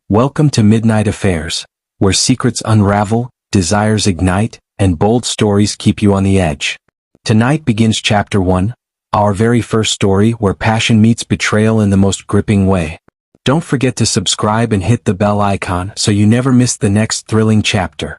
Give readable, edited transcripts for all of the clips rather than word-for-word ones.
Welcome to Midnight Affairs, where secrets unravel, desires ignite, and bold stories keep you on the edge. Tonight begins Chapter 1, our very first story where passion meets betrayal in the most gripping way. Don't forget to subscribe and hit the bell icon so you never miss the next thrilling chapter.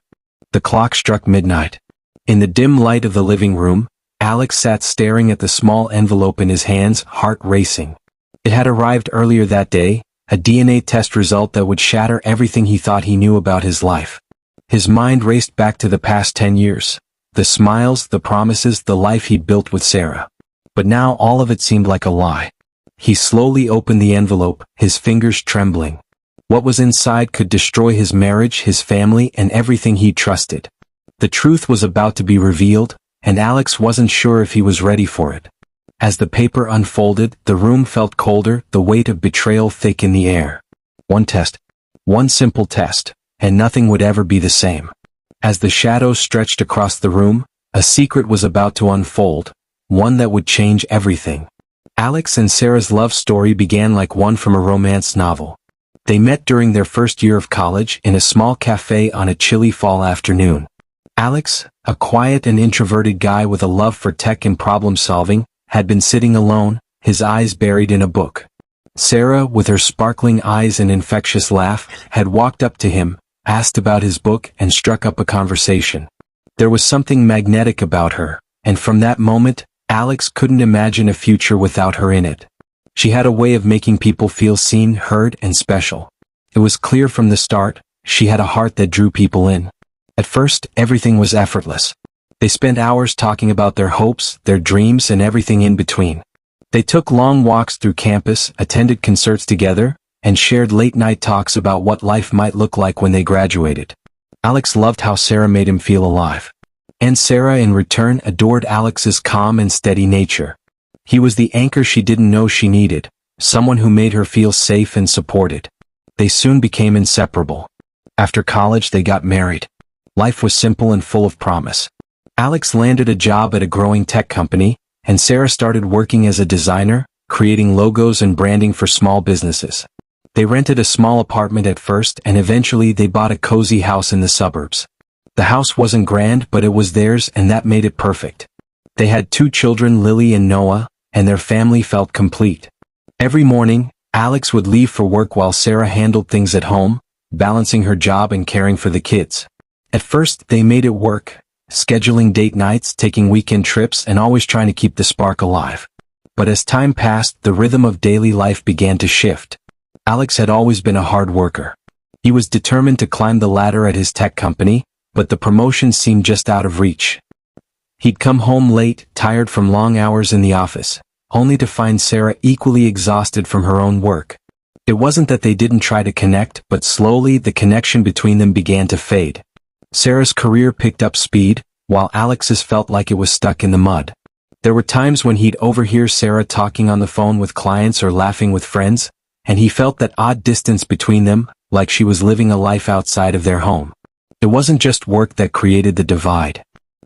The clock struck midnight. In the dim light of the living room, Alex sat staring at the small envelope in his hands, heart racing. It had arrived earlier that day, a DNA test result that would shatter everything he thought he knew about his life. His mind raced back to the past 10 years. The smiles, the promises, the life he'd built with Sarah. But now all of it seemed like a lie. He slowly opened the envelope, his fingers trembling. What was inside could destroy his marriage, his family, and everything he trusted. The truth was about to be revealed, and Alex wasn't sure if he was ready for it. As the paper unfolded, the room felt colder, the weight of betrayal thick in the air. One test. One simple test, and nothing would ever be the same. As the shadows stretched across the room, a secret was about to unfold, one that would change everything. Alex and Sarah's love story began like one from a romance novel. They met during their first year of college in a small cafe on a chilly fall afternoon. Alex, a quiet and introverted guy with a love for tech and problem-solving, had been sitting alone, his eyes buried in a book. Sarah, with her sparkling eyes and infectious laugh, had walked up to him, asked about his book, and struck up a conversation. There was something magnetic about her, and from that moment, Alex couldn't imagine a future without her in it. She had a way of making people feel seen, heard, and special. It was clear from the start, she had a heart that drew people in. At first, everything was effortless. They spent hours talking about their hopes, their dreams, and everything in between. They took long walks through campus, attended concerts together, and shared late-night talks about what life might look like when they graduated. Alex loved how Sarah made him feel alive. And Sarah, in return, adored Alex's calm and steady nature. He was the anchor she didn't know she needed, someone who made her feel safe and supported. They soon became inseparable. After college, they got married. Life was simple and full of promise. Alex landed a job at a growing tech company, and Sarah started working as a designer, creating logos and branding for small businesses. They rented a small apartment at first, and eventually they bought a cozy house in the suburbs. The house wasn't grand, but it was theirs, and that made it perfect. They had 2 children, Lily and Noah, and their family felt complete. Every morning, Alex would leave for work while Sarah handled things at home, balancing her job and caring for the kids. At first, they made it work, scheduling date nights, taking weekend trips, and always trying to keep the spark alive. But as time passed, the rhythm of daily life began to shift. Alex had always been a hard worker. He was determined to climb the ladder at his tech company, but the promotion seemed just out of reach. He'd come home late, tired from long hours in the office, only to find Sarah equally exhausted from her own work. It wasn't that they didn't try to connect, but slowly the connection between them began to fade. Sarah's career picked up speed, while Alex's felt like it was stuck in the mud. There were times when he'd overhear Sarah talking on the phone with clients or laughing with friends, and he felt that odd distance between them, like she was living a life outside of their home. It wasn't just work that created the divide.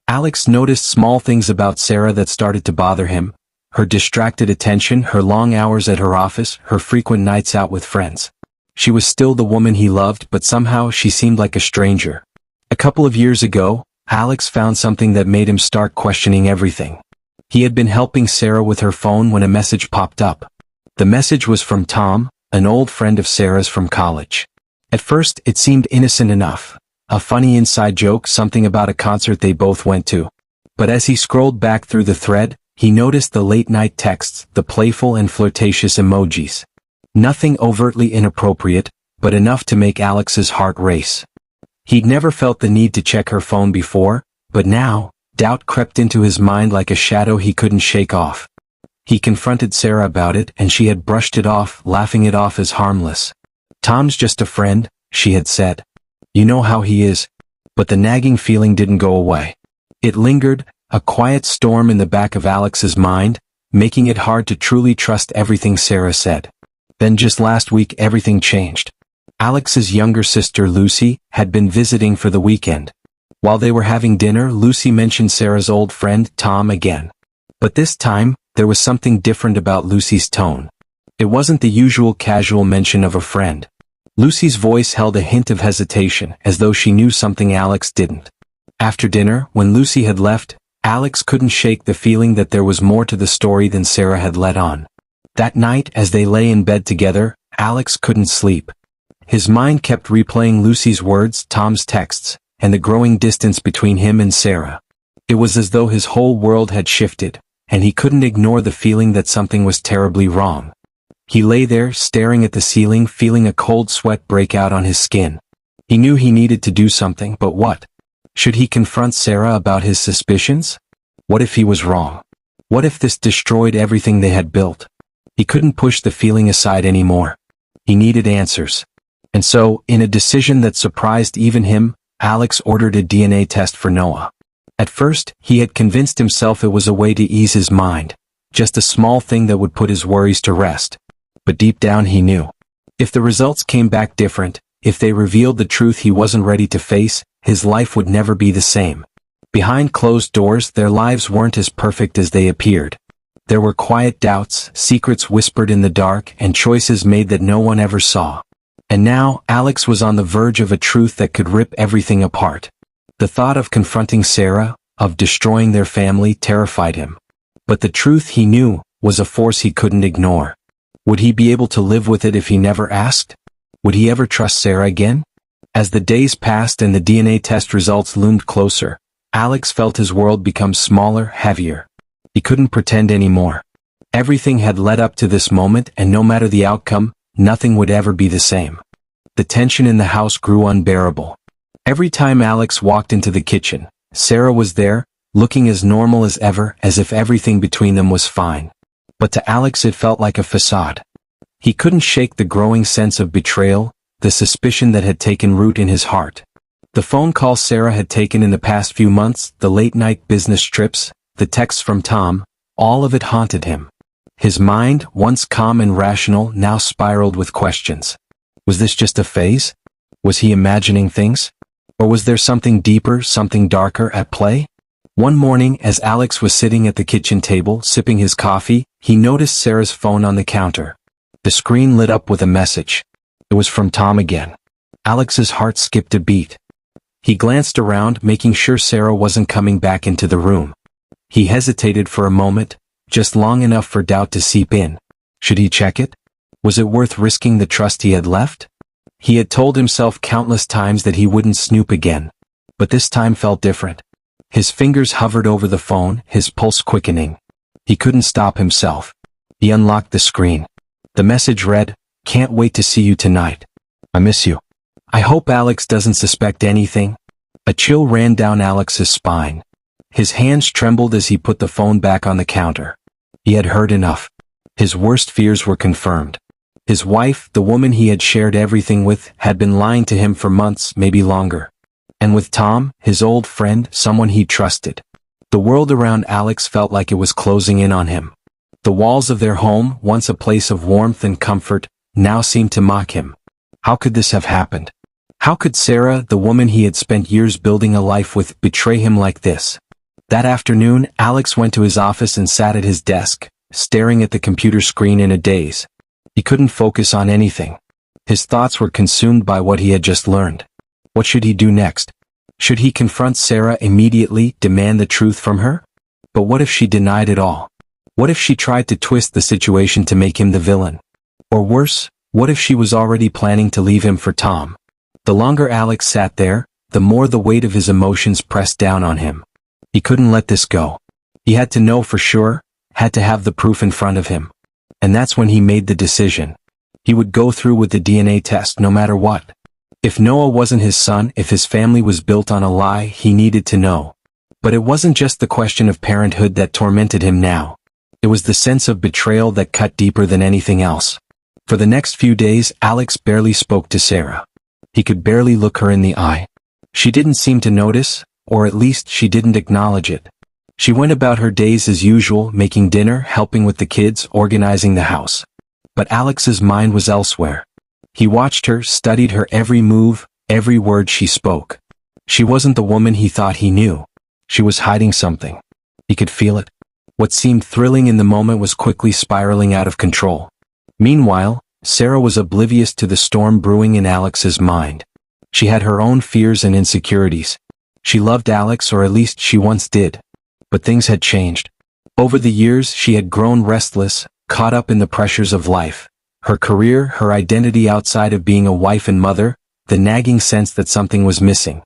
Alex noticed small things about Sarah that started to bother him: her distracted attention, her long hours at her office, her frequent nights out with friends. She was still the woman he loved, but somehow she seemed like a stranger. A couple of years ago, Alex found something that made him start questioning everything. He had been helping Sarah with her phone when a message popped up. The message was from Tom, an old friend of Sarah's from college. At first, it seemed innocent enough. A funny inside joke, something about a concert they both went to. But as he scrolled back through the thread, he noticed the late-night texts, the playful and flirtatious emojis. Nothing overtly inappropriate, but enough to make Alex's heart race. He'd never felt the need to check her phone before, but now, doubt crept into his mind like a shadow he couldn't shake off. He confronted Sarah about it, and she had brushed it off, laughing it off as harmless. "Tom's just a friend," she had said. "You know how he is." But the nagging feeling didn't go away. It lingered, a quiet storm in the back of Alex's mind, making it hard to truly trust everything Sarah said. Then just last week everything changed. Alex's younger sister Lucy had been visiting for the weekend. While they were having dinner, Lucy mentioned Sarah's old friend Tom again. But this time, there was something different about Lucy's tone. It wasn't the usual casual mention of a friend. Lucy's voice held a hint of hesitation, as though she knew something Alex didn't. After dinner, when Lucy had left, Alex couldn't shake the feeling that there was more to the story than Sarah had let on. That night, as they lay in bed together, Alex couldn't sleep. His mind kept replaying Lucy's words, Tom's texts, and the growing distance between him and Sarah. It was as though his whole world had shifted, and he couldn't ignore the feeling that something was terribly wrong. He lay there, staring at the ceiling, feeling a cold sweat break out on his skin. He knew he needed to do something, but what? Should he confront Sarah about his suspicions? What if he was wrong? What if this destroyed everything they had built? He couldn't push the feeling aside anymore. He needed answers. And so, in a decision that surprised even him, Alex ordered a DNA test for Noah. At first, he had convinced himself it was a way to ease his mind, just a small thing that would put his worries to rest. But deep down he knew. If the results came back different, if they revealed the truth he wasn't ready to face, his life would never be the same. Behind closed doors, their lives weren't as perfect as they appeared. There were quiet doubts, secrets whispered in the dark, and choices made that no one ever saw. And now, Alex was on the verge of a truth that could rip everything apart. The thought of confronting Sarah, of destroying their family, terrified him. But the truth, he knew, was a force he couldn't ignore. Would he be able to live with it if he never asked? Would he ever trust Sarah again? As the days passed and the DNA test results loomed closer, Alex felt his world become smaller, heavier. He couldn't pretend anymore. Everything had led up to this moment, and no matter the outcome, nothing would ever be the same. The tension in the house grew unbearable. Every time Alex walked into the kitchen, Sarah was there, looking as normal as ever, as if everything between them was fine. But to Alex it felt like a facade. He couldn't shake the growing sense of betrayal, the suspicion that had taken root in his heart. The phone calls Sarah had taken in the past few months, the late-night business trips, the texts from Tom, all of it haunted him. His mind, once calm and rational, now spiraled with questions. Was this just a phase? Was he imagining things? Or was there something deeper, something darker at play? One morning, as Alex was sitting at the kitchen table, sipping his coffee, he noticed Sarah's phone on the counter. The screen lit up with a message. It was from Tom again. Alex's heart skipped a beat. He glanced around, making sure Sarah wasn't coming back into the room. He hesitated for a moment, just long enough for doubt to seep in. Should he check it? Was it worth risking the trust he had left? He had told himself countless times that he wouldn't snoop again. But this time felt different. His fingers hovered over the phone, his pulse quickening. He couldn't stop himself. He unlocked the screen. The message read, "Can't wait to see you tonight. I miss you." I hope Alex doesn't suspect anything. A chill ran down Alex's spine. His hands trembled as he put the phone back on the counter. He had heard enough. His worst fears were confirmed. His wife, the woman he had shared everything with, had been lying to him for months, maybe longer. And with Tom, his old friend, someone he trusted. The world around Alex felt like it was closing in on him. The walls of their home, once a place of warmth and comfort, now seemed to mock him. How could this have happened? How could Sarah, the woman he had spent years building a life with, betray him like this? That afternoon, Alex went to his office and sat at his desk, staring at the computer screen in a daze. He couldn't focus on anything. His thoughts were consumed by what he had just learned. What should he do next? Should he confront Sarah immediately, demand the truth from her? But what if she denied it all? What if she tried to twist the situation to make him the villain? Or worse, what if she was already planning to leave him for Tom? The longer Alex sat there, the more the weight of his emotions pressed down on him. He couldn't let this go. He had to know for sure, had to have the proof in front of him. And that's when he made the decision. He would go through with the DNA test no matter what. If Noah wasn't his son, if his family was built on a lie, he needed to know. But it wasn't just the question of parenthood that tormented him now. It was the sense of betrayal that cut deeper than anything else. For the next few days, Alex barely spoke to Sarah. He could barely look her in the eye. She didn't seem to notice, or at least she didn't acknowledge it. She went about her days as usual, making dinner, helping with the kids, organizing the house. But Alex's mind was elsewhere. He watched her, studied her every move, every word she spoke. She wasn't the woman he thought he knew. She was hiding something. He could feel it. What seemed thrilling in the moment was quickly spiraling out of control. Meanwhile, Sarah was oblivious to the storm brewing in Alex's mind. She had her own fears and insecurities. She loved Alex, or at least she once did. But things had changed. Over the years, she had grown restless, caught up in the pressures of life. Her career, her identity outside of being a wife and mother, the nagging sense that something was missing.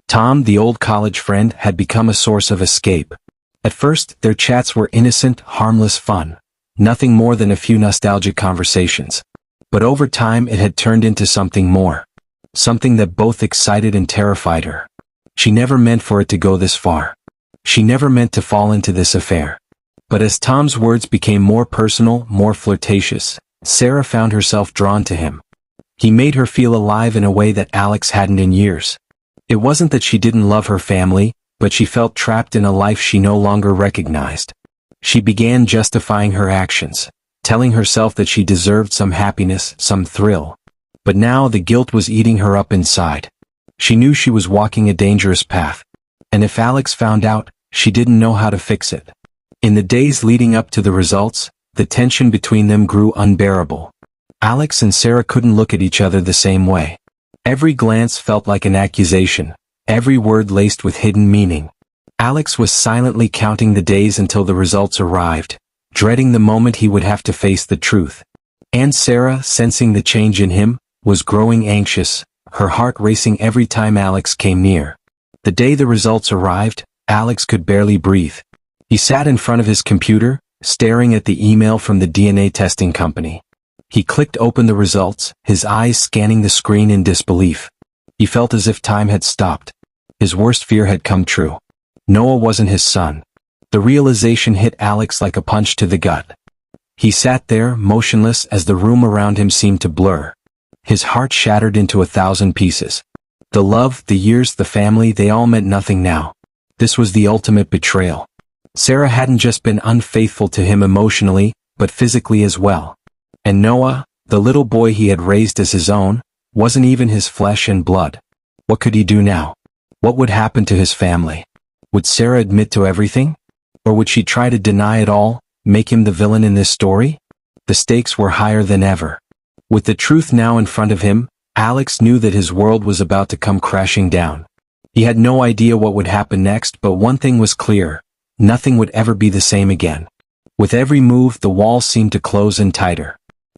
Tom, the old college friend, had become a source of escape. At first, their chats were innocent, harmless fun. Nothing more than a few nostalgic conversations. But over time it had turned into something more. Something that both excited and terrified her. She never meant for it to go this far. She never meant to fall into this affair. But as Tom's words became more personal, more flirtatious, Sarah found herself drawn to him. He made her feel alive in a way that Alex hadn't in years. It wasn't that she didn't love her family, but she felt trapped in a life she no longer recognized. She began justifying her actions, telling herself that she deserved some happiness, some thrill. But now the guilt was eating her up inside. She knew she was walking a dangerous path. And if Alex found out, she didn't know how to fix it. In the days leading up to the results, the tension between them grew unbearable. Alex and Sarah couldn't look at each other the same way. Every glance felt like an accusation, every word laced with hidden meaning. Alex was silently counting the days until the results arrived, dreading the moment he would have to face the truth. And Sarah, sensing the change in him, was growing anxious, her heart racing every time Alex came near. The day the results arrived, Alex could barely breathe. He sat in front of his computer, staring at the email from the DNA testing company. He clicked open the results, his eyes scanning the screen in disbelief. He felt as if time had stopped. His worst fear had come true. Noah wasn't his son. The realization hit Alex like a punch to the gut. He sat there, motionless, as the room around him seemed to blur. His heart shattered into 1,000 pieces. The love, the years, the family, they all meant nothing now. This was the ultimate betrayal. Sarah hadn't just been unfaithful to him emotionally, but physically as well. And Noah, the little boy he had raised as his own, wasn't even his flesh and blood. What could he do now? What would happen to his family? Would Sarah admit to everything? Or would she try to deny it all, make him the villain in this story? The stakes were higher than ever. With the truth now in front of him, Alex knew that his world was about to come crashing down. He had no idea what would happen next, but one thing was clear. Nothing would ever be the same again. With every move, the walls seemed to close in tighter.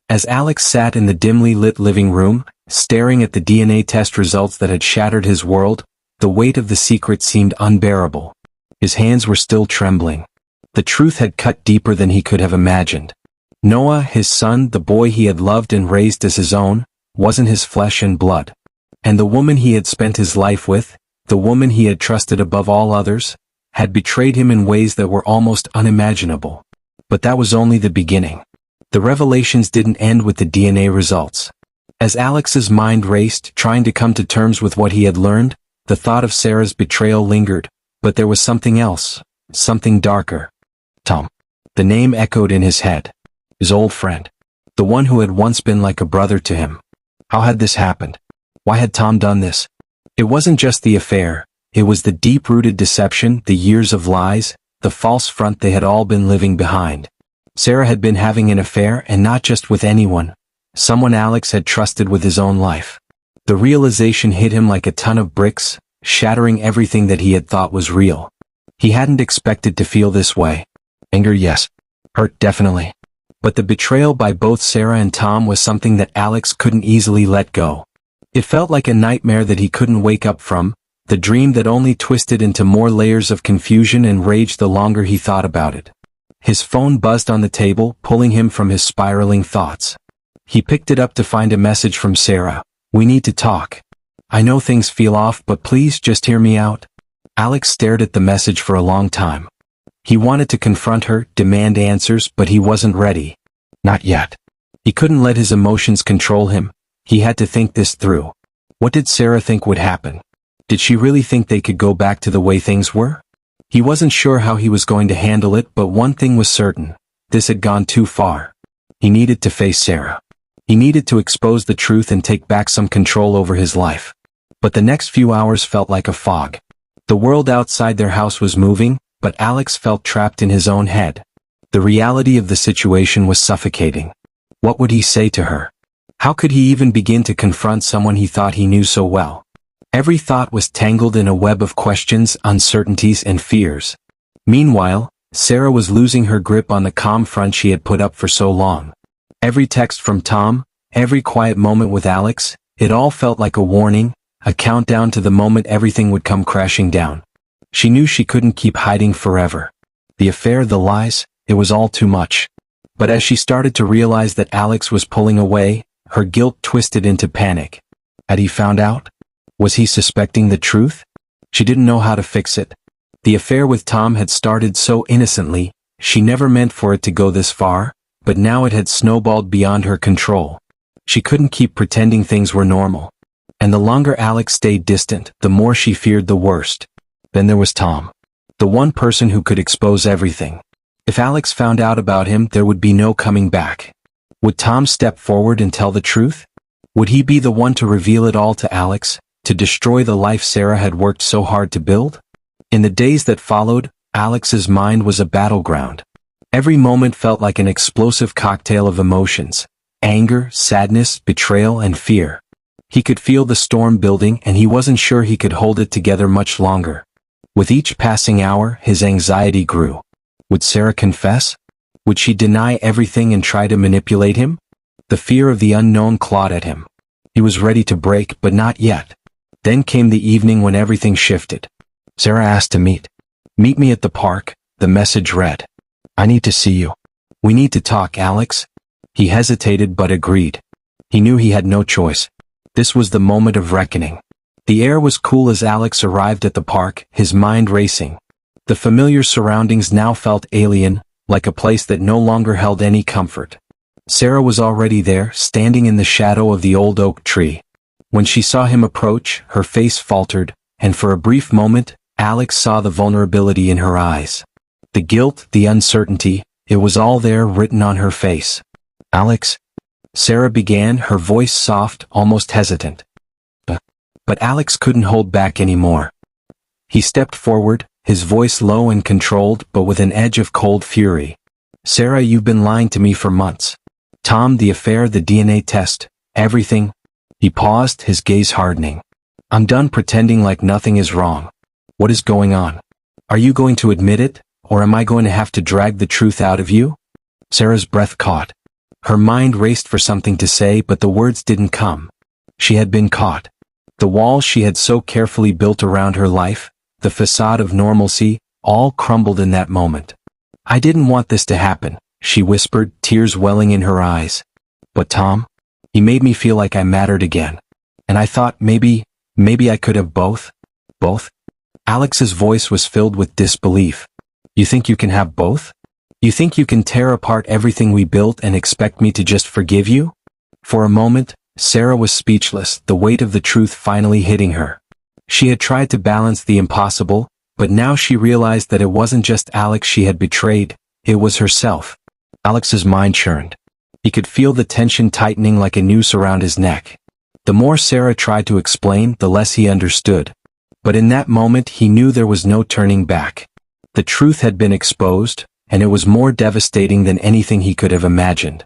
As Alex sat in the dimly lit living room, staring at the DNA test results that had shattered his world, the weight of the secret seemed unbearable. His hands were still trembling. The truth had cut deeper than he could have imagined. Noah, his son, the boy he had loved and raised as his own, wasn't his flesh and blood. And the woman he had spent his life with, the woman he had trusted above all others, had betrayed him in ways that were almost unimaginable. But that was only the beginning. The revelations didn't end with the DNA results. As Alex's mind raced, trying to come to terms with what he had learned, the thought of Sarah's betrayal lingered, but there was something else, something darker. Tom. The name echoed in his head. His old friend. The one who had once been like a brother to him. How had this happened? Why had Tom done this? It wasn't just the affair, it was the deep-rooted deception, the years of lies, the false front they had all been living behind. Sarah had been having an affair, and not just with anyone. Someone Alex had trusted with his own life. The realization hit him like a ton of bricks, shattering everything that he had thought was real. He hadn't expected to feel this way. Anger, yes. Hurt, definitely. But the betrayal by both Sarah and Tom was something that Alex couldn't easily let go. It felt like a nightmare that he couldn't wake up from, the dream that only twisted into more layers of confusion and rage the longer he thought about it. His phone buzzed on the table, pulling him from his spiraling thoughts. He picked it up to find a message from Sarah. We need to talk. I know things feel off, but please just hear me out. Alex stared at the message for a long time. He wanted to confront her, demand answers, but he wasn't ready. Not yet. He couldn't let his emotions control him. He had to think this through. What did Sarah think would happen? Did she really think they could go back to the way things were? He wasn't sure how he was going to handle it, but one thing was certain. This had gone too far. He needed to face Sarah. He needed to expose the truth and take back some control over his life. But the next few hours felt like a fog. The world outside their house was moving, but Alex felt trapped in his own head. The reality of the situation was suffocating. What would he say to her? How could he even begin to confront someone he thought he knew so well? Every thought was tangled in a web of questions, uncertainties, and fears. Meanwhile, Sarah was losing her grip on the calm front she had put up for so long. Every text from Tom, every quiet moment with Alex, it all felt like a warning, a countdown to the moment everything would come crashing down. She knew she couldn't keep hiding forever. The affair, the lies, it was all too much. But as she started to realize that Alex was pulling away, her guilt twisted into panic. Had he found out? Was he suspecting the truth? She didn't know how to fix it. The affair with Tom had started so innocently, she never meant for it to go this far, but now it had snowballed beyond her control. She couldn't keep pretending things were normal. And the longer Alex stayed distant, the more she feared the worst. Then there was Tom. The one person who could expose everything. If Alex found out about him, there would be no coming back. Would Tom step forward and tell the truth? Would he be the one to reveal it all to Alex, to destroy the life Sarah had worked so hard to build? In the days that followed, Alex's mind was a battleground. Every moment felt like an explosive cocktail of emotions: anger, sadness, betrayal, and fear. He could feel the storm building, and he wasn't sure he could hold it together much longer. With each passing hour, his anxiety grew. Would Sarah confess? Would she deny everything and try to manipulate him? The fear of the unknown clawed at him. He was ready to break, but not yet. Then came the evening when everything shifted. Sarah asked to meet. "Meet me at the park," the message read. "I need to see you. We need to talk, Alex." He hesitated but agreed. He knew he had no choice. This was the moment of reckoning. The air was cool as Alex arrived at the park, his mind racing. The familiar surroundings now felt alien, like a place that no longer held any comfort. Sarah was already there, standing in the shadow of the old oak tree. When she saw him approach, her face faltered, and for a brief moment, Alex saw the vulnerability in her eyes. The guilt, the uncertainty, it was all there, written on her face. "Alex?" Sarah began, her voice soft, almost hesitant. But Alex couldn't hold back anymore. He stepped forward, his voice low and controlled, but with an edge of cold fury. "Sarah, you've been lying to me for months. Tom, the affair, the DNA test, everything." He paused, his gaze hardening. "I'm done pretending like nothing is wrong. What is going on? Are you going to admit it, or am I going to have to drag the truth out of you?" Sarah's breath caught. Her mind raced for something to say, but the words didn't come. She had been caught. The walls she had so carefully built around her life, the facade of normalcy, all crumbled in that moment. "I didn't want this to happen," she whispered, tears welling in her eyes. "But Tom, he made me feel like I mattered again. And I thought maybe I could have both." "Both?" Alex's voice was filled with disbelief. "You think you can have both? You think you can tear apart everything we built and expect me to just forgive you?" For a moment, Sarah was speechless, the weight of the truth finally hitting her. She had tried to balance the impossible, but now she realized that it wasn't just Alex she had betrayed, it was herself. Alex's mind churned. He could feel the tension tightening like a noose around his neck. The more Sarah tried to explain, the less he understood. But in that moment he knew there was no turning back. The truth had been exposed, and it was more devastating than anything he could have imagined.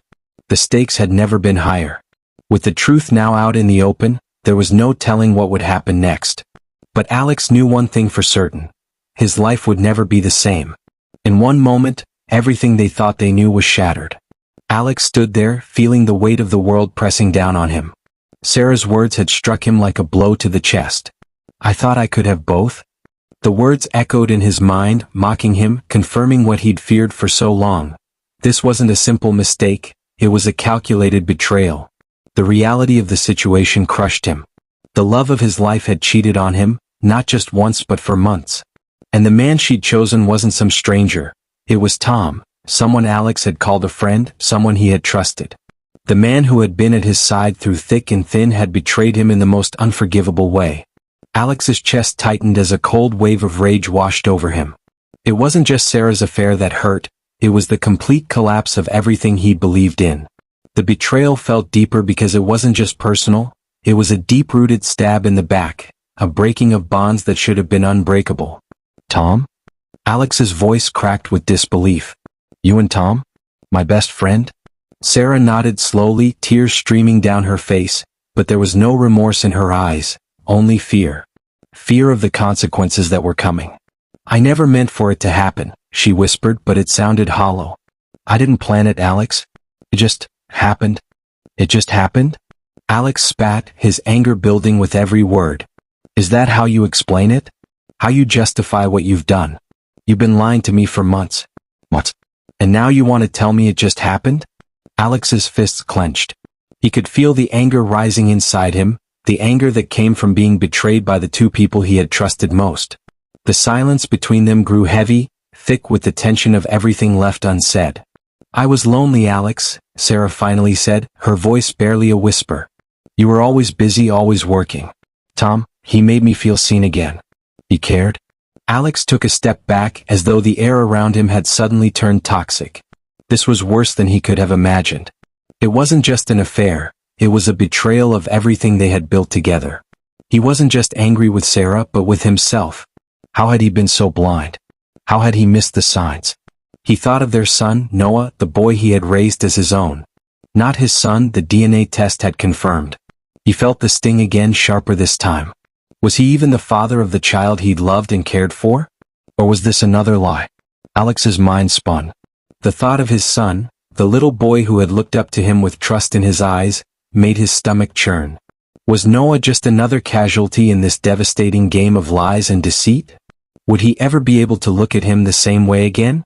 The stakes had never been higher. With the truth now out in the open, there was no telling what would happen next. But Alex knew one thing for certain. His life would never be the same. In one moment, everything they thought they knew was shattered. Alex stood there, feeling the weight of the world pressing down on him. Sarah's words had struck him like a blow to the chest. "I thought I could have both?" The words echoed in his mind, mocking him, confirming what he'd feared for so long. This wasn't a simple mistake, it was a calculated betrayal. The reality of the situation crushed him. The love of his life had cheated on him, not just once but for months. And the man she'd chosen wasn't some stranger. It was Tom, someone Alex had called a friend, someone he had trusted. The man who had been at his side through thick and thin had betrayed him in the most unforgivable way. Alex's chest tightened as a cold wave of rage washed over him. It wasn't just Sarah's affair that hurt, it was the complete collapse of everything he believed in. The betrayal felt deeper because it wasn't just personal, it was a deep-rooted stab in the back, a breaking of bonds that should have been unbreakable. "Tom?" Alex's voice cracked with disbelief. "You and Tom? My best friend?" Sarah nodded slowly, tears streaming down her face, but there was no remorse in her eyes, only fear. Fear of the consequences that were coming. I never meant for it to happen, she whispered, but it sounded hollow. I didn't plan it, Alex. It just happened. It just happened? Alex spat, his anger building with every word. Is that how you explain it? How you justify what you've done? You've been lying to me for months. What? And now you want to tell me it just happened? Alex's fists clenched. He could feel the anger rising inside him, the anger that came from being betrayed by the two people he had trusted most. The silence between them grew heavy, thick with the tension of everything left unsaid. I was lonely, Alex, Sarah finally said, her voice barely a whisper. You were always busy, always working. Tom, he made me feel seen again. He cared? Alex took a step back as though the air around him had suddenly turned toxic. This was worse than he could have imagined. It wasn't just an affair, it was a betrayal of everything they had built together. He wasn't just angry with Sarah, but with himself. How had he been so blind? How had he missed the signs? He thought of their son, Noah, the boy he had raised as his own. Not his son, the DNA test had confirmed. He felt the sting again, sharper this time. Was he even the father of the child he'd loved and cared for? Or was this another lie? Alex's mind spun. The thought of his son, the little boy who had looked up to him with trust in his eyes, made his stomach churn. Was Noah just another casualty in this devastating game of lies and deceit? Would he ever be able to look at him the same way again?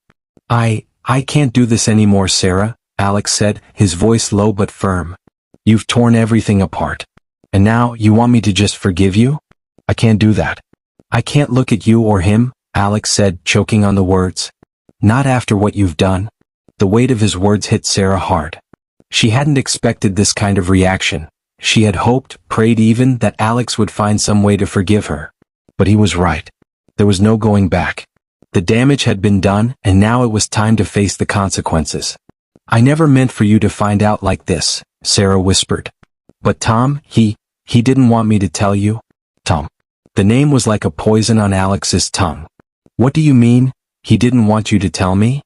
I can't do this anymore, Sarah, Alex said, his voice low but firm. You've torn everything apart. And now, you want me to just forgive you? I can't do that. I can't look at you or him, Alex said, choking on the words. Not after what you've done. The weight of his words hit Sarah hard. She hadn't expected this kind of reaction. She had hoped, prayed even, that Alex would find some way to forgive her. But he was right. There was no going back. The damage had been done, and now it was time to face the consequences. I never meant for you to find out like this, Sarah whispered. But Tom, he didn't want me to tell you. Tom. The name was like a poison on Alex's tongue. What do you mean, he didn't want you to tell me?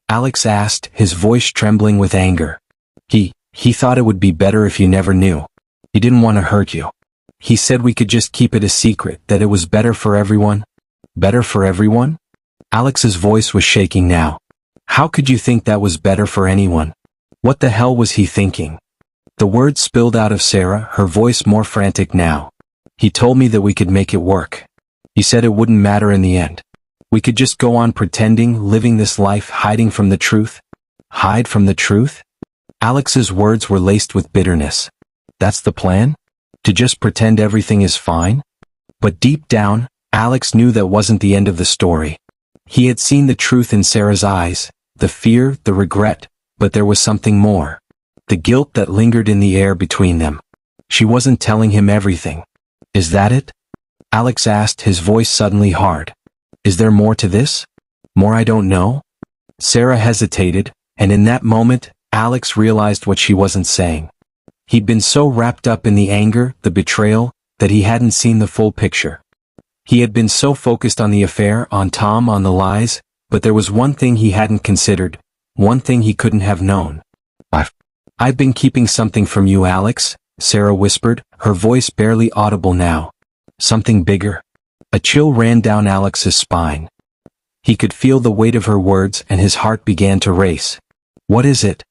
Alex asked, his voice trembling with anger. He thought it would be better if you never knew. He didn't want to hurt you. He said we could just keep it a secret, that it was better for everyone. Better for everyone? Alex's voice was shaking now. How could you think that was better for anyone? What the hell was he thinking? The words spilled out of Sarah, her voice more frantic now. He told me that we could make it work. He said it wouldn't matter in the end. We could just go on pretending, living this life, hiding from the truth. Hide from the truth? Alex's words were laced with bitterness. That's the plan? To just pretend everything is fine? But deep down, Alex knew that wasn't the end of the story. He had seen the truth in Sarah's eyes, the fear, the regret, but there was something more. The guilt that lingered in the air between them. She wasn't telling him everything. Is that it? Alex asked, his voice suddenly hard. Is there more to this? More I don't know? Sarah hesitated, and in that moment, Alex realized what she wasn't saying. He'd been so wrapped up in the anger, the betrayal, that he hadn't seen the full picture. He had been so focused on the affair, on Tom, on the lies, but there was one thing he hadn't considered, one thing he couldn't have known. I've been keeping something from you, Alex, Sarah whispered, her voice barely audible now. Something bigger. A chill ran down Alex's spine. He could feel the weight of her words and his heart began to race. What is it?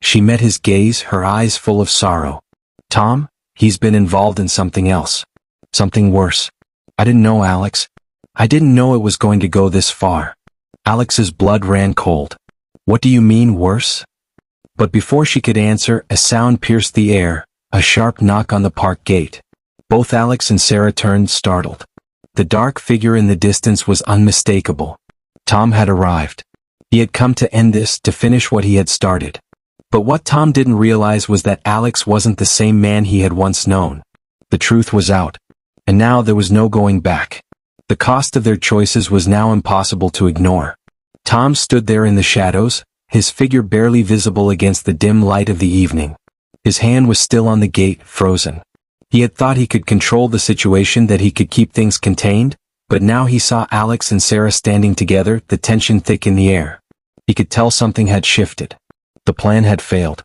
She met his gaze, her eyes full of sorrow. Tom, he's been involved in something else. Something worse. I didn't know, Alex. I didn't know it was going to go this far. Alex's blood ran cold. What do you mean, worse? But before she could answer, a sound pierced the air, a sharp knock on the park gate. Both Alex and Sarah turned, startled. The dark figure in the distance was unmistakable. Tom had arrived. He had come to end this, to finish what he had started. But what Tom didn't realize was that Alex wasn't the same man he had once known. The truth was out. And now there was no going back. The cost of their choices was now impossible to ignore. Tom stood there in the shadows, his figure barely visible against the dim light of the evening. His hand was still on the gate, frozen. He had thought he could control the situation, that he could keep things contained, but now he saw Alex and Sarah standing together, the tension thick in the air. He could tell something had shifted. The plan had failed.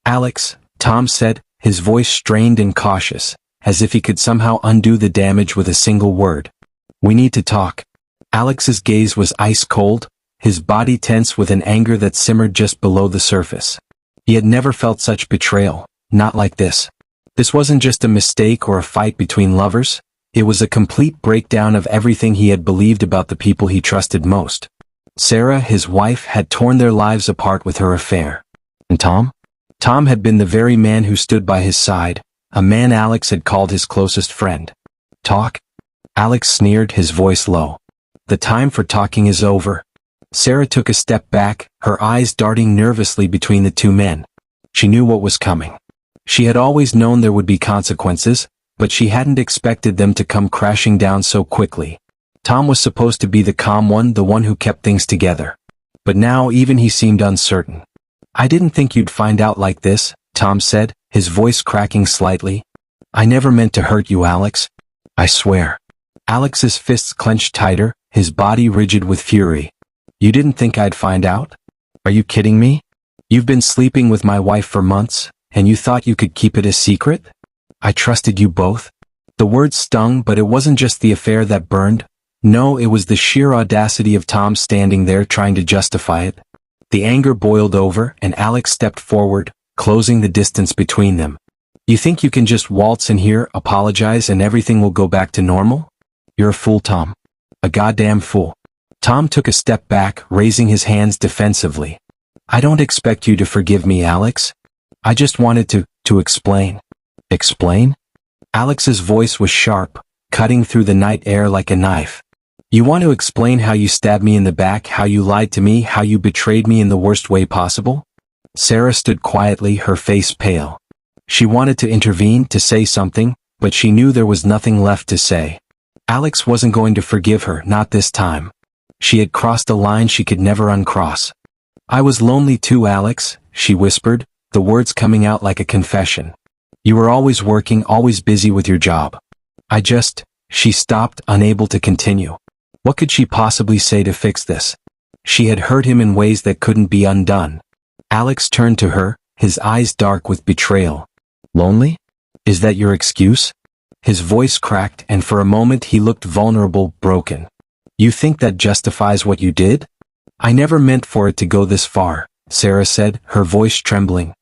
Alex, Tom said, his voice strained and cautious, as if he could somehow undo the damage with a single word. We need to talk. Alex's gaze was ice cold, his body tense with an anger that simmered just below the surface. He had never felt such betrayal, not like this. This wasn't just a mistake or a fight between lovers, it was a complete breakdown of everything he had believed about the people he trusted most. Sarah, his wife, had torn their lives apart with her affair. And Tom? Tom had been the very man who stood by his side, a man Alex had called his closest friend. Talk? Alex sneered, his voice low. The time for talking is over. Sarah took a step back, her eyes darting nervously between the two men. She knew what was coming. She had always known there would be consequences, but she hadn't expected them to come crashing down so quickly. Tom was supposed to be the calm one, the one who kept things together. But now even he seemed uncertain. I didn't think you'd find out like this, Tom said, his voice cracking slightly. I never meant to hurt you, Alex. I swear. Alex's fists clenched tighter, his body rigid with fury. You didn't think I'd find out? Are you kidding me? You've been sleeping with my wife for months, and you thought you could keep it a secret? I trusted you both. The words stung, but it wasn't just the affair that burned. No, it was the sheer audacity of Tom standing there trying to justify it. The anger boiled over, and Alex stepped forward, closing the distance between them. You think you can just waltz in here, apologize, and everything will go back to normal? You're a fool, Tom. A goddamn fool. Tom took a step back, raising his hands defensively. I don't expect you to forgive me, Alex. I just wanted to explain. Explain? Alex's voice was sharp, cutting through the night air like a knife. You want to explain how you stabbed me in the back, how you lied to me, how you betrayed me in the worst way possible? Sarah stood quietly, her face pale. She wanted to intervene, to say something, but she knew there was nothing left to say. Alex wasn't going to forgive her, not this time. She had crossed a line she could never uncross. I was lonely too, Alex, she whispered, the words coming out like a confession. You were always working, always busy with your job. She stopped, unable to continue. What could she possibly say to fix this? She had hurt him in ways that couldn't be undone. Alex turned to her, his eyes dark with betrayal. Lonely? Is that your excuse? His voice cracked, and for a moment he looked vulnerable, broken. You think that justifies what you did? I never meant for it to go this far, Sarah said, her voice trembling.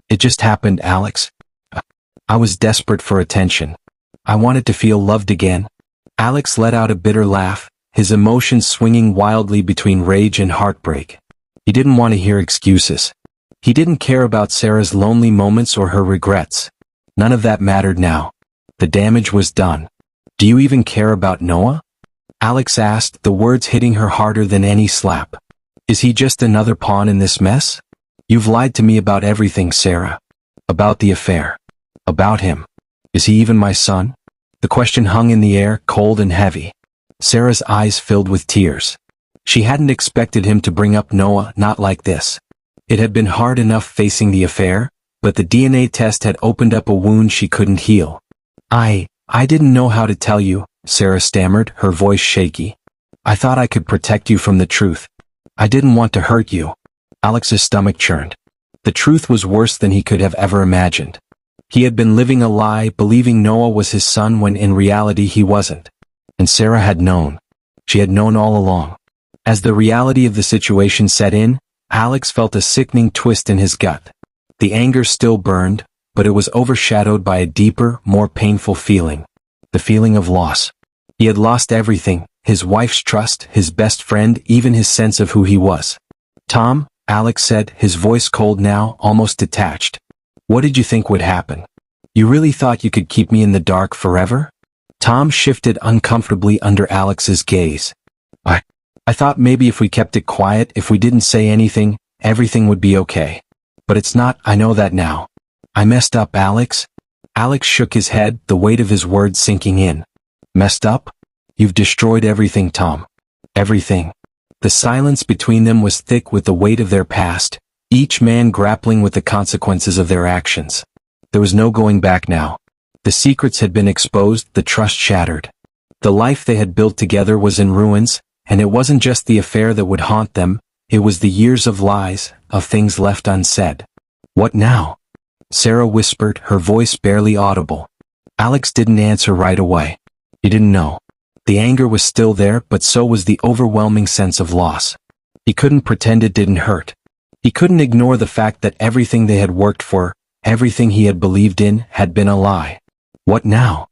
It just happened, Alex. I was desperate for attention. I wanted to feel loved again. Alex let out a bitter laugh, his emotions swinging wildly between rage and heartbreak. He didn't want to hear excuses. He didn't care about Sarah's lonely moments or her regrets. None of that mattered now. The damage was done. Do you even care about Noah? Alex asked, the words hitting her harder than any slap. Is he just another pawn in this mess? You've lied to me about everything, Sarah. About the affair. About him. Is he even my son? The question hung in the air, cold and heavy. Sarah's eyes filled with tears. She hadn't expected him to bring up Noah, not like this. It had been hard enough facing the affair, but the DNA test had opened up a wound she couldn't heal. I didn't know how to tell you, Sarah stammered, her voice shaky. I thought I could protect you from the truth. I didn't want to hurt you. Alex's stomach churned. The truth was worse than he could have ever imagined. He had been living a lie, believing Noah was his son when in reality he wasn't. And Sarah had known. She had known all along. As the reality of the situation set in, Alex felt a sickening twist in his gut. The anger still burned, but it was overshadowed by a deeper, more painful feeling. The feeling of loss. He had lost everything, his wife's trust, his best friend, even his sense of who he was. Tom, Alex said, his voice cold now, almost detached. What did you think would happen? You really thought you could keep me in the dark forever? Tom shifted uncomfortably under Alex's gaze. I thought maybe if we kept it quiet, if we didn't say anything, everything would be okay. But it's not, I know that now. I messed up, Alex. Alex shook his head, the weight of his words sinking in. Messed up? You've destroyed everything, Tom. Everything. The silence between them was thick with the weight of their past, each man grappling with the consequences of their actions. There was no going back now. The secrets had been exposed, the trust shattered. The life they had built together was in ruins, and it wasn't just the affair that would haunt them, It was the years of lies, of things left unsaid. What now? Sarah whispered, her voice barely audible. Alex didn't answer right away. He didn't know. The anger was still there, but so was the overwhelming sense of loss. He couldn't pretend it didn't hurt. He couldn't ignore the fact that everything they had worked for, everything he had believed in, had been a lie. What now?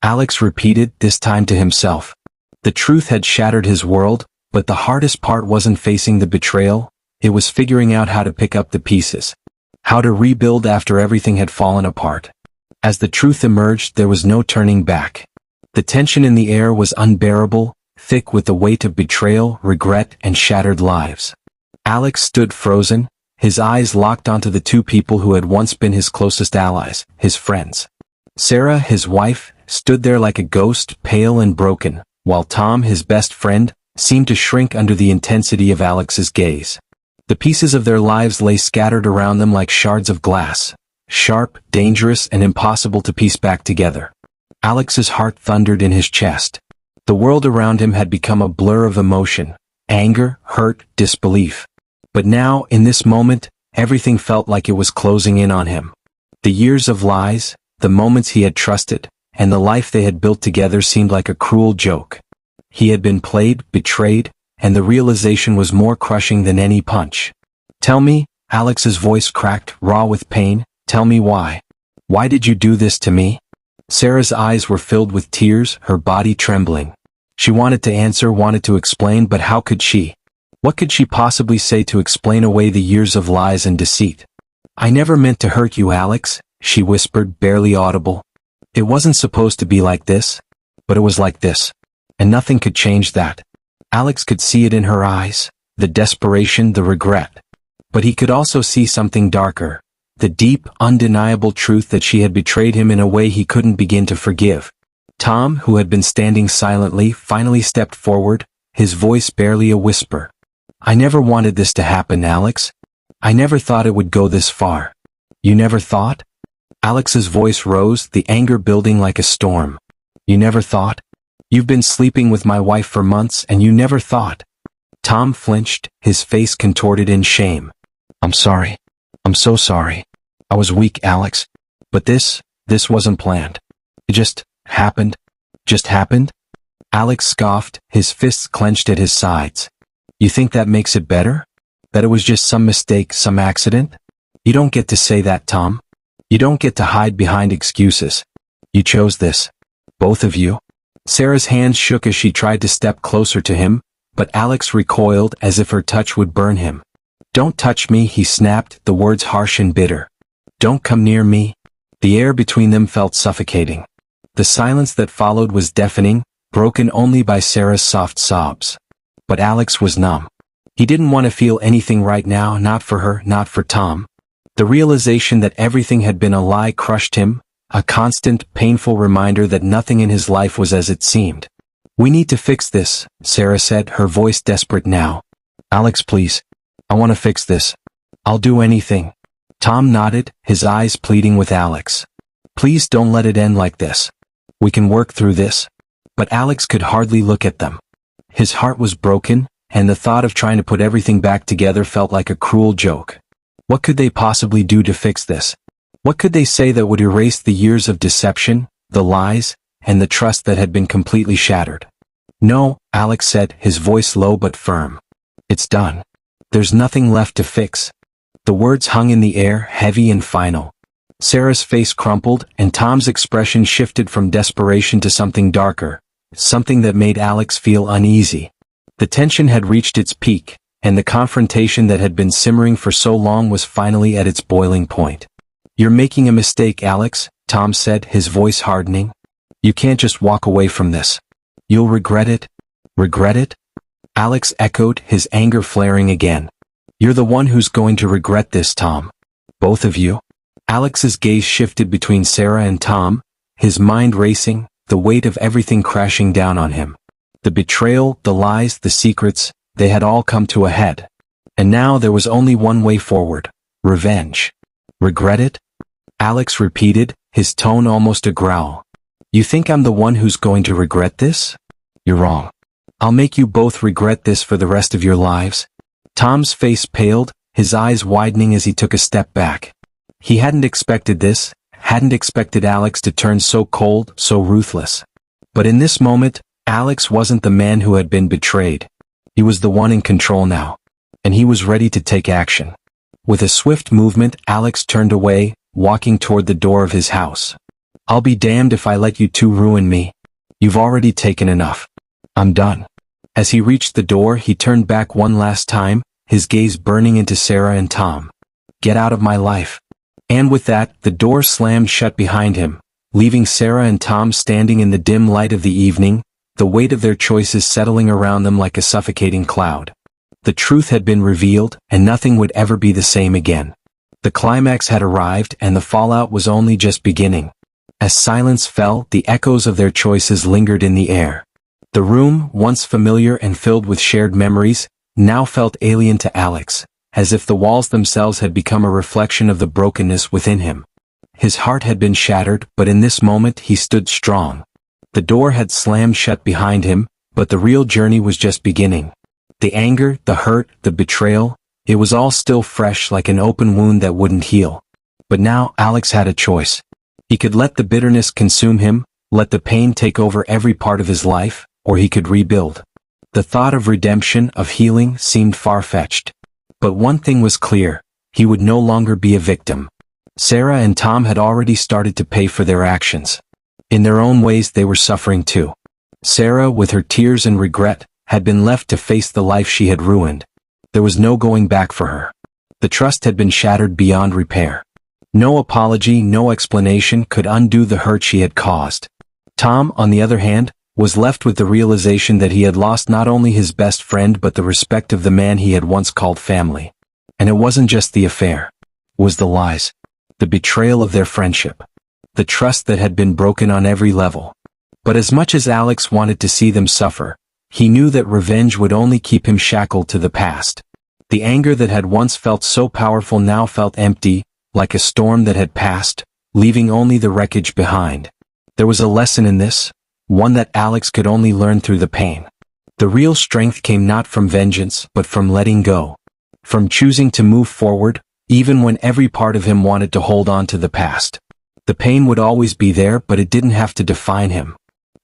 Alex repeated, this time to himself. The truth had shattered his world, but the hardest part wasn't facing the betrayal, it was figuring out how to pick up the pieces. How to rebuild after everything had fallen apart. As the truth emerged, there was no turning back. The tension in the air was unbearable, thick with the weight of betrayal, regret, and shattered lives. Alex stood frozen, his eyes locked onto the two people who had once been his closest allies, his friends. Sarah, his wife, stood there like a ghost, pale and broken, while Tom, his best friend, seemed to shrink under the intensity of Alex's gaze. The pieces of their lives lay scattered around them like shards of glass, sharp, dangerous, and impossible to piece back together. Alex's heart thundered in his chest. The world around him had become a blur of emotion, anger, hurt, disbelief. But now, in this moment, everything felt like it was closing in on him. The years of lies, the moments he had trusted, and the life they had built together seemed like a cruel joke. He had been played, betrayed, and the realization was more crushing than any punch. Tell me, Alex's voice cracked, raw with pain, tell me why. Why did you do this to me? Sarah's eyes were filled with tears, her body trembling. She wanted to answer, wanted to explain, but how could she? What could she possibly say to explain away the years of lies and deceit? I never meant to hurt you, Alex, she whispered, barely audible. It wasn't supposed to be like this, but it was like this. And nothing could change that. Alex could see it in her eyes, the desperation, the regret. But he could also see something darker. The deep, undeniable truth that she had betrayed him in a way he couldn't begin to forgive. Tom, who had been standing silently, finally stepped forward, his voice barely a whisper. I never wanted this to happen, Alex. I never thought it would go this far. You never thought? Alex's voice rose, the anger building like a storm. You never thought? You've been sleeping with my wife for months and you never thought. Tom flinched, his face contorted in shame. I'm sorry. I'm so sorry. I was weak, Alex. But this wasn't planned. It just happened. Just happened? Alex scoffed, his fists clenched at his sides. You think that makes it better? That it was just some mistake, some accident? You don't get to say that, Tom. You don't get to hide behind excuses. You chose this. Both of you. Sarah's hands shook as she tried to step closer to him, but Alex recoiled as if her touch would burn him. Don't touch me, he snapped, the words harsh and bitter. Don't come near me. The air between them felt suffocating. The silence that followed was deafening, broken only by Sarah's soft sobs. But Alex was numb. He didn't want to feel anything right now, not for her, not for Tom. The realization that everything had been a lie crushed him, a constant, painful reminder that nothing in his life was as it seemed. We need to fix this, Sarah said, her voice desperate now. Alex, please. I want to fix this. I'll do anything. Tom nodded, his eyes pleading with Alex. Please don't let it end like this. We can work through this. But Alex could hardly look at them. His heart was broken, and the thought of trying to put everything back together felt like a cruel joke. What could they possibly do to fix this? What could they say that would erase the years of deception, the lies, and the trust that had been completely shattered? No, Alex said, his voice low but firm. It's done. There's nothing left to fix. The words hung in the air, heavy and final. Sarah's face crumpled, and Tom's expression shifted from desperation to something darker, something that made Alex feel uneasy. The tension had reached its peak, and the confrontation that had been simmering for so long was finally at its boiling point. You're making a mistake, Alex, Tom said, his voice hardening. You can't just walk away from this. You'll regret it. Regret it? Alex echoed, his anger flaring again. You're the one who's going to regret this, Tom. Both of you. Alex's gaze shifted between Sarah and Tom, his mind racing, the weight of everything crashing down on him. The betrayal, the lies, the secrets, they had all come to a head. And now there was only one way forward. Revenge. Regret it? Alex repeated, his tone almost a growl. You think I'm the one who's going to regret this? You're wrong. I'll make you both regret this for the rest of your lives. Tom's face paled, his eyes widening as he took a step back. He hadn't expected this, hadn't expected Alex to turn so cold, so ruthless. But in this moment, Alex wasn't the man who had been betrayed. He was the one in control now. And he was ready to take action. With a swift movement, Alex turned away, walking toward the door of his house. "I'll be damned if I let you two ruin me. You've already taken enough. I'm done." As he reached the door, he turned back one last time, his gaze burning into Sarah and Tom. "Get out of my life." And with that, the door slammed shut behind him, leaving Sarah and Tom standing in the dim light of the evening, the weight of their choices settling around them like a suffocating cloud. The truth had been revealed, and nothing would ever be the same again. The climax had arrived, and the fallout was only just beginning. As silence fell, the echoes of their choices lingered in the air. The room, once familiar and filled with shared memories, now felt alien to Alex, as if the walls themselves had become a reflection of the brokenness within him. His heart had been shattered, but in this moment he stood strong. The door had slammed shut behind him, but the real journey was just beginning. The anger, the hurt, the betrayal, it was all still fresh like an open wound that wouldn't heal. But now Alex had a choice. He could let the bitterness consume him, let the pain take over every part of his life, or he could rebuild. The thought of redemption, of healing, seemed far-fetched. But one thing was clear, he would no longer be a victim. Sarah and Tom had already started to pay for their actions. In their own ways they were suffering too. Sarah, with her tears and regret, had been left to face the life she had ruined. There was no going back for her. The trust had been shattered beyond repair. No apology, no explanation could undo the hurt she had caused. Tom, on the other hand, was left with the realization that he had lost not only his best friend but the respect of the man he had once called family. And it wasn't just the affair. It was the lies. The betrayal of their friendship. The trust that had been broken on every level. But as much as Alex wanted to see them suffer, he knew that revenge would only keep him shackled to the past. The anger that had once felt so powerful now felt empty, like a storm that had passed, leaving only the wreckage behind. There was a lesson in this, one that Alex could only learn through the pain. The real strength came not from vengeance, but from letting go. From choosing to move forward, even when every part of him wanted to hold on to the past. The pain would always be there, but it didn't have to define him.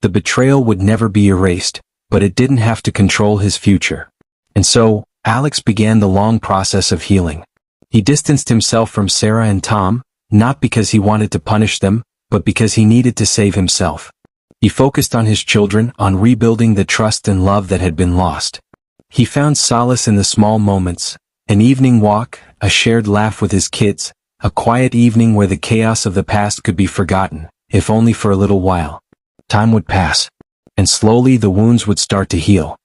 The betrayal would never be erased, but it didn't have to control his future. And so, Alex began the long process of healing. He distanced himself from Sarah and Tom, not because he wanted to punish them, but because he needed to save himself. He focused on his children, on rebuilding the trust and love that had been lost. He found solace in the small moments, an evening walk, a shared laugh with his kids, a quiet evening where the chaos of the past could be forgotten, if only for a little while. Time would pass, and slowly the wounds would start to heal.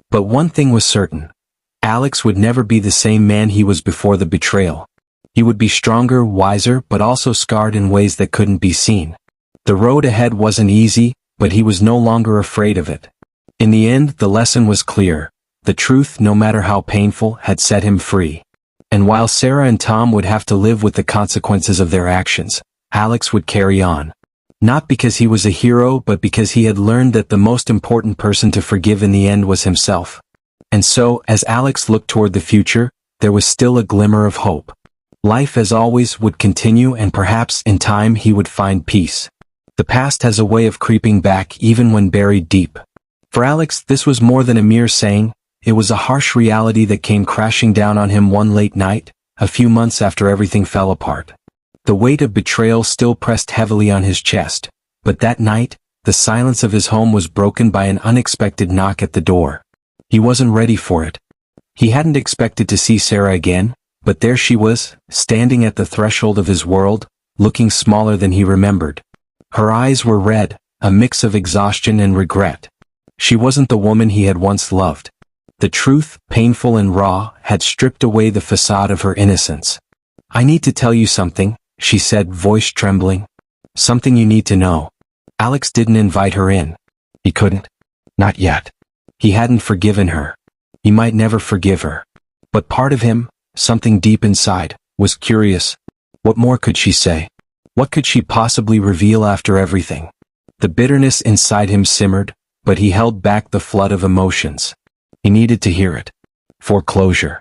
But one thing was certain. Alex would never be the same man he was before the betrayal. He would be stronger, wiser, but also scarred in ways that couldn't be seen. The road ahead wasn't easy, but he was no longer afraid of it. In the end, the lesson was clear. The truth, no matter how painful, had set him free. And while Sarah and Tom would have to live with the consequences of their actions, Alex would carry on. Not because he was a hero, but because he had learned that the most important person to forgive in the end was himself. And so, as Alex looked toward the future, there was still a glimmer of hope. Life, as always, would continue, and perhaps, in time, he would find peace. The past has a way of creeping back even when buried deep. For Alex, this was more than a mere saying. It was a harsh reality that came crashing down on him one late night, a few months after everything fell apart. The weight of betrayal still pressed heavily on his chest, but that night, the silence of his home was broken by an unexpected knock at the door. He wasn't ready for it. He hadn't expected to see Sarah again, but there she was, standing at the threshold of his world, looking smaller than he remembered. Her eyes were red, a mix of exhaustion and regret. She wasn't the woman he had once loved. The truth, painful and raw, had stripped away the facade of her innocence. "I need to tell you something," she said, voice trembling. "Something you need to know." Alex didn't invite her in. He couldn't. Not yet. He hadn't forgiven her. He might never forgive her. But part of him, something deep inside, was curious. What more could she say? What could she possibly reveal after everything? The bitterness inside him simmered, but he held back the flood of emotions. He needed to hear it. For closure.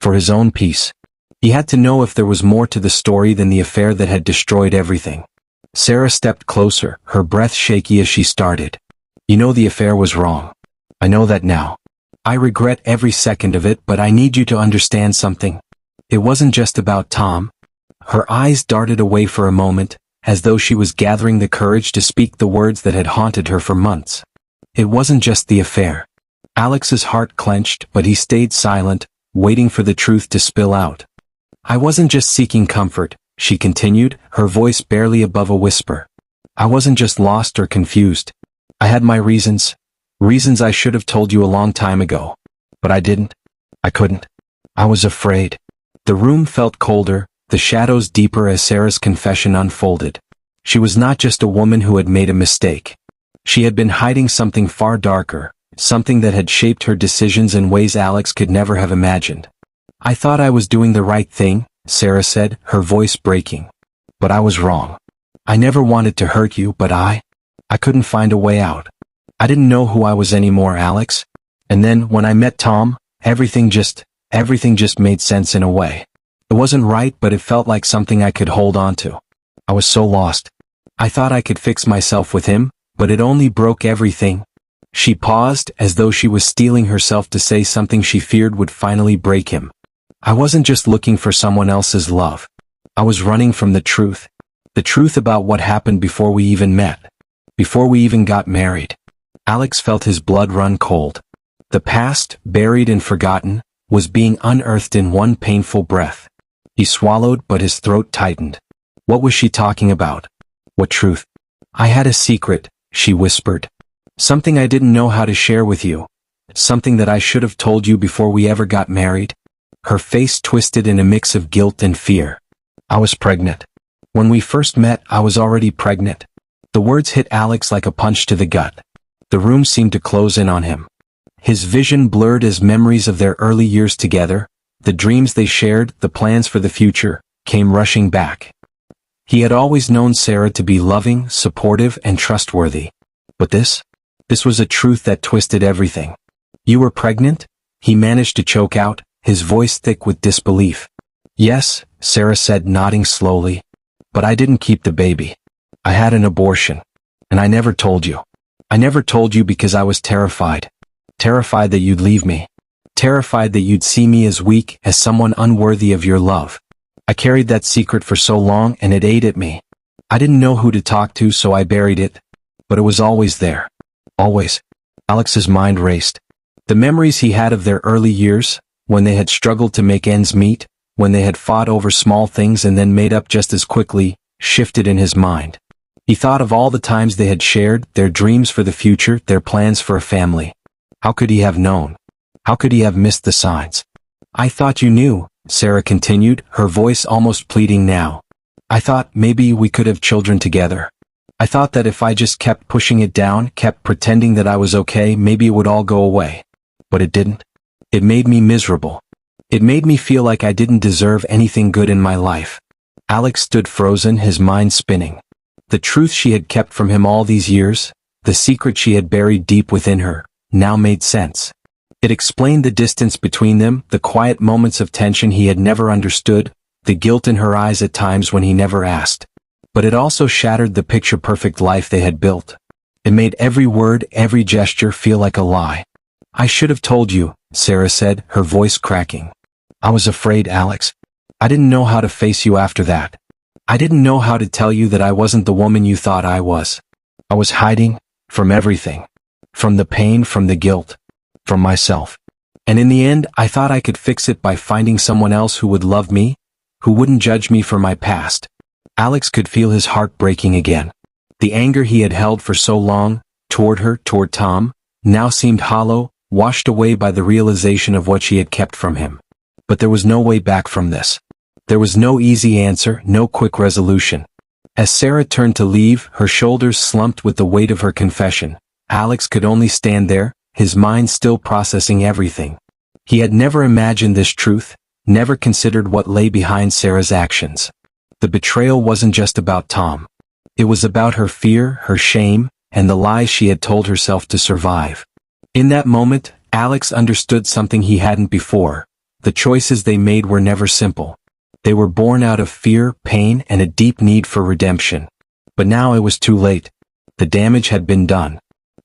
for his own peace. He had to know if there was more to the story than the affair that had destroyed everything. Sarah stepped closer, her breath shaky as she started. You know the affair was wrong. I know that now. I regret every second of it, but I need you to understand something. It wasn't just about Tom. Her eyes darted away for a moment, as though she was gathering the courage to speak the words that had haunted her for months. It wasn't just the affair. Alex's heart clenched, but he stayed silent, waiting for the truth to spill out. I wasn't just seeking comfort, she continued, her voice barely above a whisper. I wasn't just lost or confused. I had my reasons. Reasons I should have told you a long time ago. But I didn't. I couldn't. I was afraid. The room felt colder, the shadows deeper as Sarah's confession unfolded. She was not just a woman who had made a mistake. She had been hiding something far darker, something that had shaped her decisions in ways Alex could never have imagined. I thought I was doing the right thing, Sarah said, her voice breaking. But I was wrong. I never wanted to hurt you, but I couldn't find a way out. I didn't know who I was anymore, Alex. And then, when I met Tom, everything just made sense in a way. It wasn't right, but it felt like something I could hold on to. I was so lost. I thought I could fix myself with him, but it only broke everything. She paused, as though she was steeling herself to say something she feared would finally break him. I wasn't just looking for someone else's love. I was running from the truth. The truth about what happened before we even met. Before we even got married. Alex felt his blood run cold. The past, buried and forgotten, was being unearthed in one painful breath. He swallowed, but his throat tightened. What was she talking about? What truth? I had a secret, she whispered. Something I didn't know how to share with you. Something that I should have told you before we ever got married. Her face twisted in a mix of guilt and fear. I was pregnant. When we first met, I was already pregnant. The words hit Alex like a punch to the gut. The room seemed to close in on him. His vision blurred as memories of their early years together, the dreams they shared, the plans for the future, came rushing back. He had always known Sarah to be loving, supportive, and trustworthy. But this was a truth that twisted everything. You were pregnant? He managed to choke out, his voice thick with disbelief. Yes, Sarah said, nodding slowly. But I didn't keep the baby. I had an abortion. And I never told you. I never told you because I was terrified. Terrified that you'd leave me. Terrified that you'd see me as weak, as someone unworthy of your love. I carried that secret for so long and it ate at me. I didn't know who to talk to, so I buried it. But it was always there. Always. Alex's mind raced. The memories he had of their early years, when they had struggled to make ends meet, when they had fought over small things and then made up just as quickly, shifted in his mind. He thought of all the times they had shared, their dreams for the future, their plans for a family. How could he have known? How could he have missed the signs? I thought you knew, Sarah continued, her voice almost pleading now. I thought maybe we could have children together. I thought that if I just kept pushing it down, kept pretending that I was okay, maybe it would all go away. But it didn't. It made me miserable. It made me feel like I didn't deserve anything good in my life. Alex stood frozen, his mind spinning. The truth she had kept from him all these years, the secret she had buried deep within her, now made sense. It explained the distance between them, the quiet moments of tension he had never understood, the guilt in her eyes at times when he never asked. But it also shattered the picture-perfect life they had built. It made every word, every gesture feel like a lie. I should have told you, Sarah said, her voice cracking. I was afraid, Alex. I didn't know how to face you after that. I didn't know how to tell you that I wasn't the woman you thought I was. I was hiding from everything. From the pain, from the guilt. From myself. And in the end, I thought I could fix it by finding someone else who would love me, who wouldn't judge me for my past. Alex could feel his heart breaking again. The anger he had held for so long, toward her, toward Tom, now seemed hollow, washed away by the realization of what she had kept from him. But there was no way back from this. There was no easy answer, no quick resolution. As Sarah turned to leave, her shoulders slumped with the weight of her confession. Alex could only stand there, his mind still processing everything. He had never imagined this truth, never considered what lay behind Sarah's actions. The betrayal wasn't just about Tom. It was about her fear, her shame, and the lies she had told herself to survive. In that moment, Alex understood something he hadn't before. the choices they made were never simple. They were born out of fear, pain, and a deep need for redemption. But now it was too late. The damage had been done.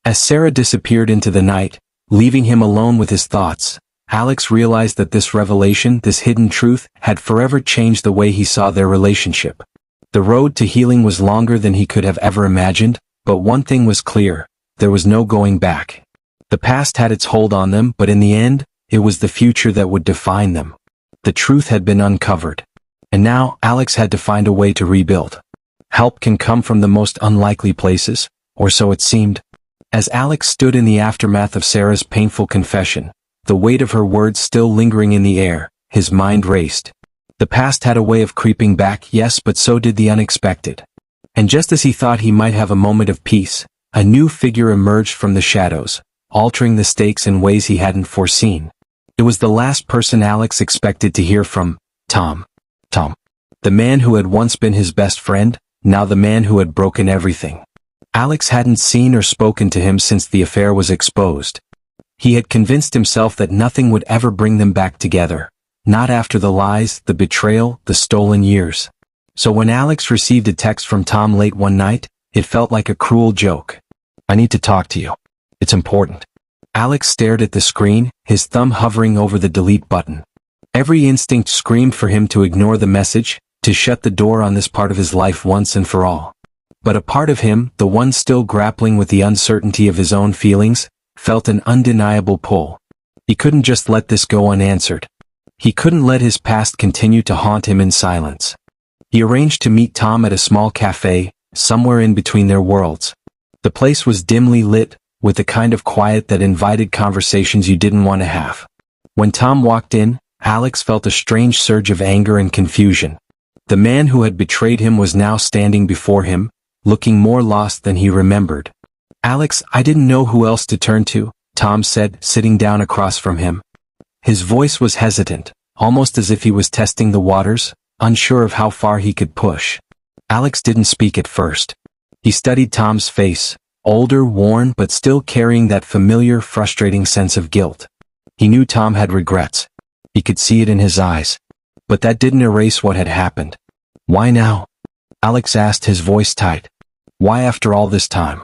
As Sarah disappeared into the night, leaving him alone with his thoughts, Alex realized that this revelation, this hidden truth, had forever changed the way he saw their relationship. The road to healing was longer than he could have ever imagined, but one thing was clear: there was no going back. The past had its hold on them, but in the end, it was the future that would define them. The truth had been uncovered. And now, Alex had to find a way to rebuild. Help can come from the most unlikely places, or so it seemed. As Alex stood in the aftermath of Sarah's painful confession, the weight of her words still lingering in the air, his mind raced. The past had a way of creeping back, yes, but so did the unexpected. And just as he thought he might have a moment of peace, a new figure emerged from the shadows, altering the stakes in ways he hadn't foreseen. It was the last person Alex expected to hear from: Tom. Tom. The man who had once been his best friend, now the man who had broken everything. Alex hadn't seen or spoken to him since the affair was exposed. He had convinced himself that nothing would ever bring them back together. Not after the lies, the betrayal, the stolen years. So when Alex received a text from Tom late one night, it felt like a cruel joke. "I need to talk to you. It's important." Alex stared at the screen, his thumb hovering over the delete button. Every instinct screamed for him to ignore the message, to shut the door on this part of his life once and for all. But a part of him, the one still grappling with the uncertainty of his own feelings, felt an undeniable pull. He couldn't just let this go unanswered. He couldn't let his past continue to haunt him in silence. He arranged to meet Tom at a small cafe, somewhere in between their worlds. The place was dimly lit, with the kind of quiet that invited conversations you didn't want to have. When Tom walked in, Alex felt a strange surge of anger and confusion. The man who had betrayed him was now standing before him, looking more lost than he remembered. "Alex, I didn't know who else to turn to," Tom said, sitting down across from him. His voice was hesitant, almost as if he was testing the waters, unsure of how far he could push. Alex didn't speak at first. He studied Tom's face, older, worn, but still carrying that familiar, frustrating sense of guilt. He knew Tom had regrets. He could see it in his eyes. But that didn't erase what had happened. "Why now?" Alex asked, his voice tight. "Why after all this time?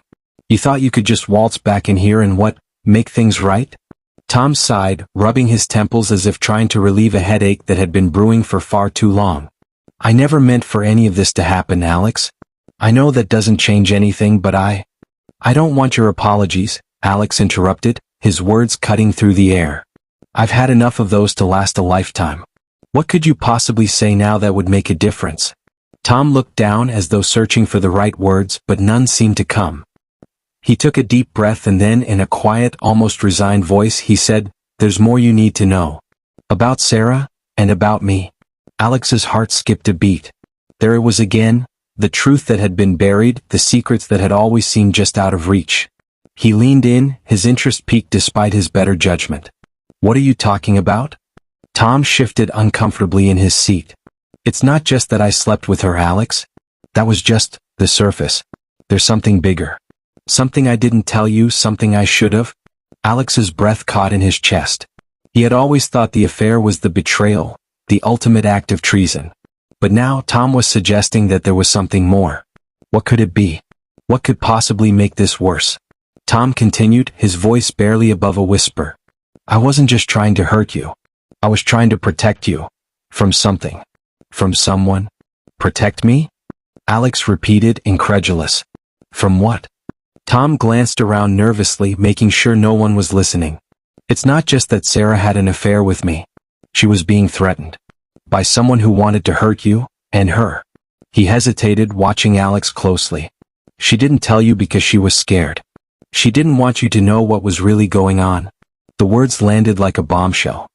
You thought you could just waltz back in here and make things right?" Tom sighed, rubbing his temples as if trying to relieve a headache that had been brewing for far too long. "I never meant for any of this to happen, Alex. I know that doesn't change anything, but I don't want your apologies," Alex interrupted, his words cutting through the air. "I've had enough of those to last a lifetime. What could you possibly say now that would make a difference?" Tom looked down as though searching for the right words, but none seemed to come. He took a deep breath and then, in a quiet, almost resigned voice, he said, "There's more you need to know. About Sarah, and about me." Alex's heart skipped a beat. There it was again, the truth that had been buried, the secrets that had always seemed just out of reach. He leaned in, his interest piqued despite his better judgment. "What are you talking about?" Tom shifted uncomfortably in his seat. "It's not just that I slept with her, Alex. That was just the surface. There's something bigger. Something I didn't tell you, something I should have." Alex's breath caught in his chest. He had always thought the affair was the betrayal, the ultimate act of treason. But now Tom was suggesting that there was something more. What could it be? What could possibly make this worse? Tom continued, his voice barely above a whisper. "I wasn't just trying to hurt you. I was trying to protect you. From something. From someone." "Protect me?" Alex repeated, incredulous. "From what?" Tom glanced around nervously, making sure no one was listening. "It's not just that Sarah had an affair with me. She was being threatened. By someone who wanted to hurt you, and her." He hesitated, watching Alex closely. "She didn't tell you because she was scared. She didn't want you to know what was really going on." The words landed like a bombshell.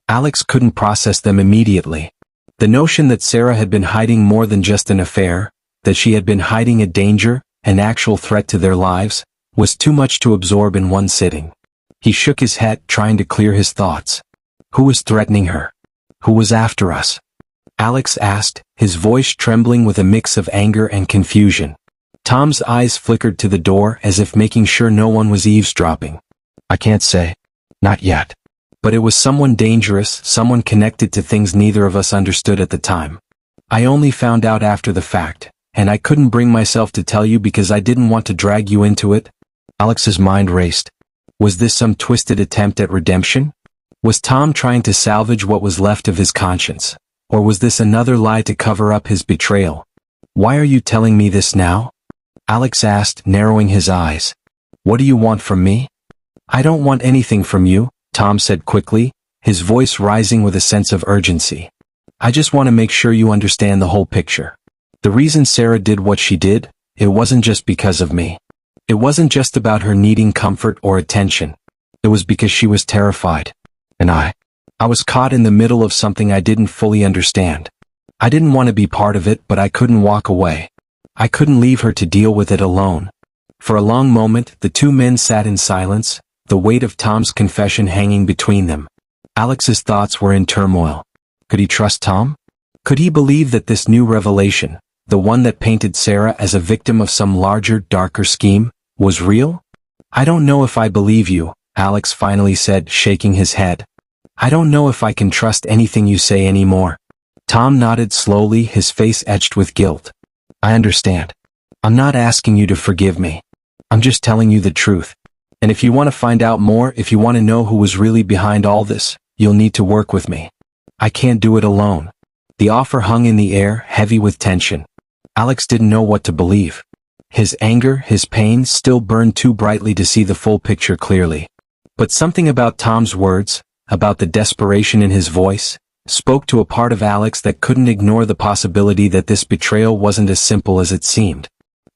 Alex couldn't process them immediately. The notion that Sarah had been hiding more than just an affair, that she had been hiding a danger, an actual threat to their lives, was too much to absorb in one sitting. He shook his head, trying to clear his thoughts. Who was threatening her? Who was after us? Alex asked, his voice trembling with a mix of anger and confusion. Tom's eyes flickered to the door as if making sure no one was eavesdropping. "I can't say. Not yet. But it was someone dangerous, someone connected to things neither of us understood at the time. I only found out after the fact, and I couldn't bring myself to tell you because I didn't want to drag you into it. Alex's mind raced. Was this some twisted attempt at redemption? Was Tom trying to salvage what was left of his conscience? Or was this another lie to cover up his betrayal? Why are you telling me this now? Alex asked, narrowing his eyes. What do you want from me? I don't want anything from you, Tom said quickly, his voice rising with a sense of urgency. I just want to make sure you understand the whole picture. The reason Sarah did what she did, it wasn't just because of me. It wasn't just about her needing comfort or attention. It was because she was terrified. And I was caught in the middle of something I didn't fully understand. I didn't want to be part of it, but I couldn't walk away. I couldn't leave her to deal with it alone. For a long moment, the two men sat in silence, the weight of Tom's confession hanging between them. Alex's thoughts were in turmoil. Could he trust Tom? Could he believe that this new revelation, the one that painted Sarah as a victim of some larger, darker scheme, was real? I don't know if I believe you, Alex finally said, shaking his head. I don't know if I can trust anything you say anymore. Tom nodded slowly, his face etched with guilt. I understand. I'm not asking you to forgive me. I'm just telling you the truth. And if you want to find out more, if you want to know who was really behind all this, you'll need to work with me. I can't do it alone. The offer hung in the air, heavy with tension. Alex didn't know what to believe. His anger, his pain still burned too brightly to see the full picture clearly. But something about Tom's words, about the desperation in his voice, spoke to a part of Alex that couldn't ignore the possibility that this betrayal wasn't as simple as it seemed.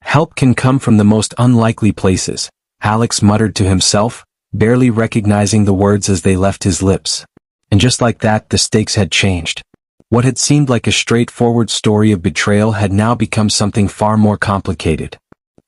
Help can come from the most unlikely places, Alex muttered to himself, barely recognizing the words as they left his lips. And just like that, the stakes had changed. What had seemed like a straightforward story of betrayal had now become something far more complicated.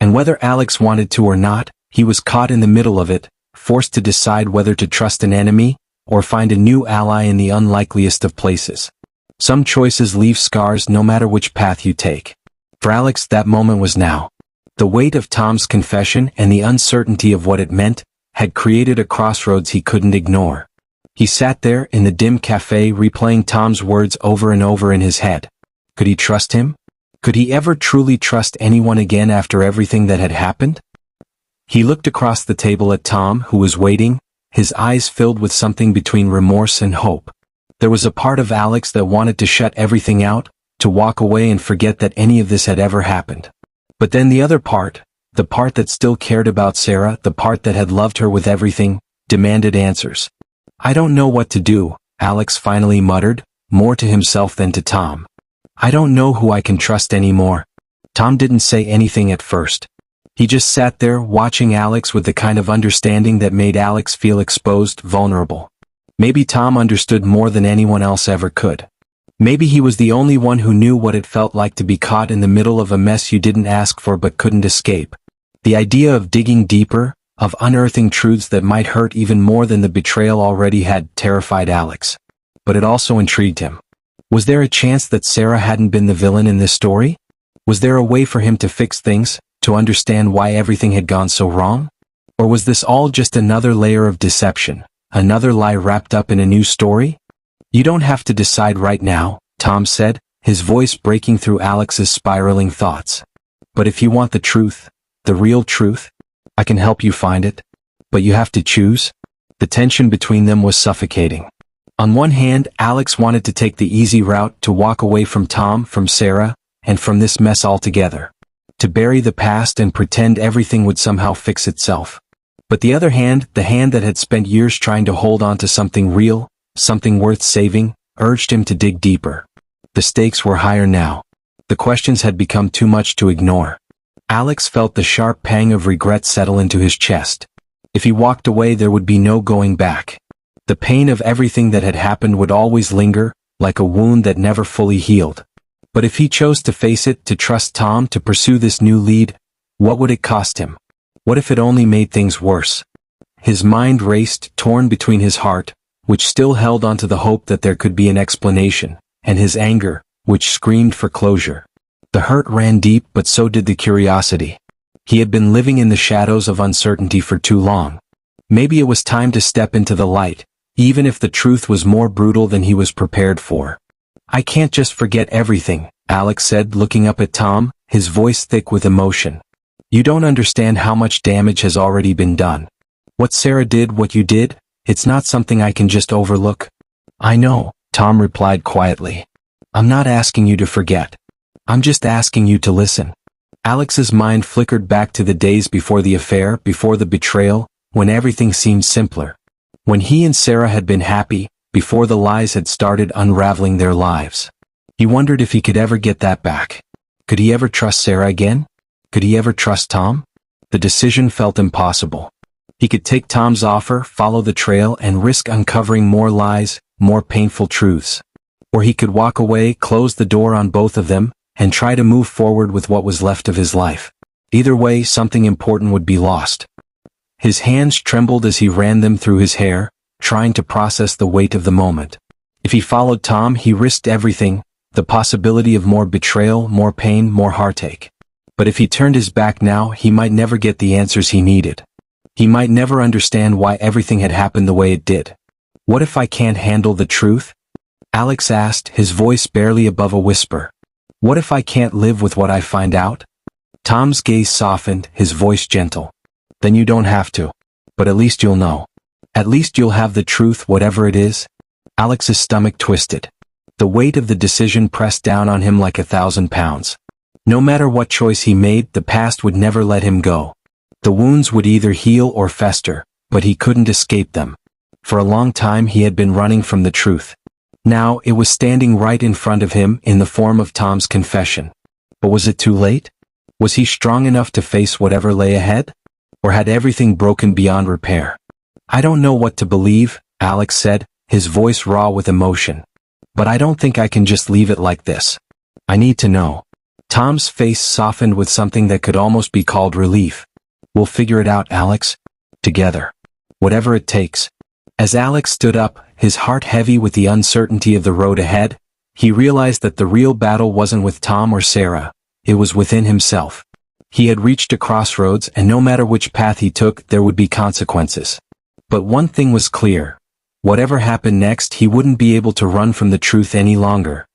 And whether Alex wanted to or not, he was caught in the middle of it, forced to decide whether to trust an enemy, or find a new ally in the unlikeliest of places. Some choices leave scars no matter which path you take. For Alex, that moment was now. The weight of Tom's confession and the uncertainty of what it meant had created a crossroads he couldn't ignore. He sat there in the dim cafe replaying Tom's words over and over in his head. Could he trust him? Could he ever truly trust anyone again after everything that had happened? He looked across the table at Tom, who was waiting, his eyes filled with something between remorse and hope. There was a part of Alex that wanted to shut everything out, to walk away and forget that any of this had ever happened. But then the other part, the part that still cared about Sarah, the part that had loved her with everything, demanded answers. I don't know what to do, Alex finally muttered, more to himself than to Tom. I don't know who I can trust anymore. Tom didn't say anything at first. He just sat there watching Alex with the kind of understanding that made Alex feel exposed, vulnerable. Maybe Tom understood more than anyone else ever could. Maybe he was the only one who knew what it felt like to be caught in the middle of a mess you didn't ask for but couldn't escape. The idea of digging deeper, of unearthing truths that might hurt even more than the betrayal already had, terrified Alex. But it also intrigued him. Was there a chance that Sarah hadn't been the villain in this story? Was there a way for him to fix things, to understand why everything had gone so wrong? Or was this all just another layer of deception, another lie wrapped up in a new story? You don't have to decide right now, Tom said, his voice breaking through Alex's spiraling thoughts. But if you want the truth, the real truth, I can help you find it. But you have to choose. The tension between them was suffocating. On one hand, Alex wanted to take the easy route, to walk away from Tom, from Sarah, and from this mess altogether. To bury the past and pretend everything would somehow fix itself. But the other hand, the hand that had spent years trying to hold on to something real, something worth saving, urged him to dig deeper. The stakes were higher now. The questions had become too much to ignore. Alex felt the sharp pang of regret settle into his chest. If he walked away, there would be no going back. The pain of everything that had happened would always linger, like a wound that never fully healed. But if he chose to face it, to trust Tom, to pursue this new lead, what would it cost him? What if it only made things worse? His mind raced, torn between his heart, which still held onto the hope that there could be an explanation, and his anger, which screamed for closure. The hurt ran deep, but so did the curiosity. He had been living in the shadows of uncertainty for too long. Maybe it was time to step into the light, even if the truth was more brutal than he was prepared for. "I can't just forget everything," Alex said, looking up at Tom, his voice thick with emotion. "You don't understand how much damage has already been done. What Sarah did, what you did, it's not something I can just overlook." "I know," Tom replied quietly. "I'm not asking you to forget. I'm just asking you to listen." Alex's mind flickered back to the days before the affair, before the betrayal, when everything seemed simpler. When he and Sarah had been happy, before the lies had started unraveling their lives. He wondered if he could ever get that back. Could he ever trust Sarah again? Could he ever trust Tom? The decision felt impossible. He could take Tom's offer, follow the trail, and risk uncovering more lies, more painful truths. Or he could walk away, close the door on both of them, and try to move forward with what was left of his life. Either way, something important would be lost. His hands trembled as he ran them through his hair, trying to process the weight of the moment. If he followed Tom, he risked everything, the possibility of more betrayal, more pain, more heartache. But if he turned his back now, he might never get the answers he needed. He might never understand why everything had happened the way it did. "What if I can't handle the truth?" Alex asked, his voice barely above a whisper. "What if I can't live with what I find out?" Tom's gaze softened, his voice gentle. "Then you don't have to. But at least you'll know. At least you'll have the truth, whatever it is." Alex's stomach twisted. The weight of the decision pressed down on him like 1,000 pounds. No matter what choice he made, the past would never let him go. The wounds would either heal or fester, but he couldn't escape them. For a long time he had been running from the truth. Now it was standing right in front of him in the form of Tom's confession. But was it too late? Was he strong enough to face whatever lay ahead? Or had everything broken beyond repair? "I don't know what to believe," Alex said, his voice raw with emotion. "But I don't think I can just leave it like this. I need to know." Tom's face softened with something that could almost be called relief. "We'll figure it out, Alex. Together. Whatever it takes." As Alex stood up, his heart heavy with the uncertainty of the road ahead, he realized that the real battle wasn't with Tom or Sarah, it was within himself. He had reached a crossroads, and no matter which path he took, there would be consequences. But one thing was clear. Whatever happened next, he wouldn't be able to run from the truth any longer.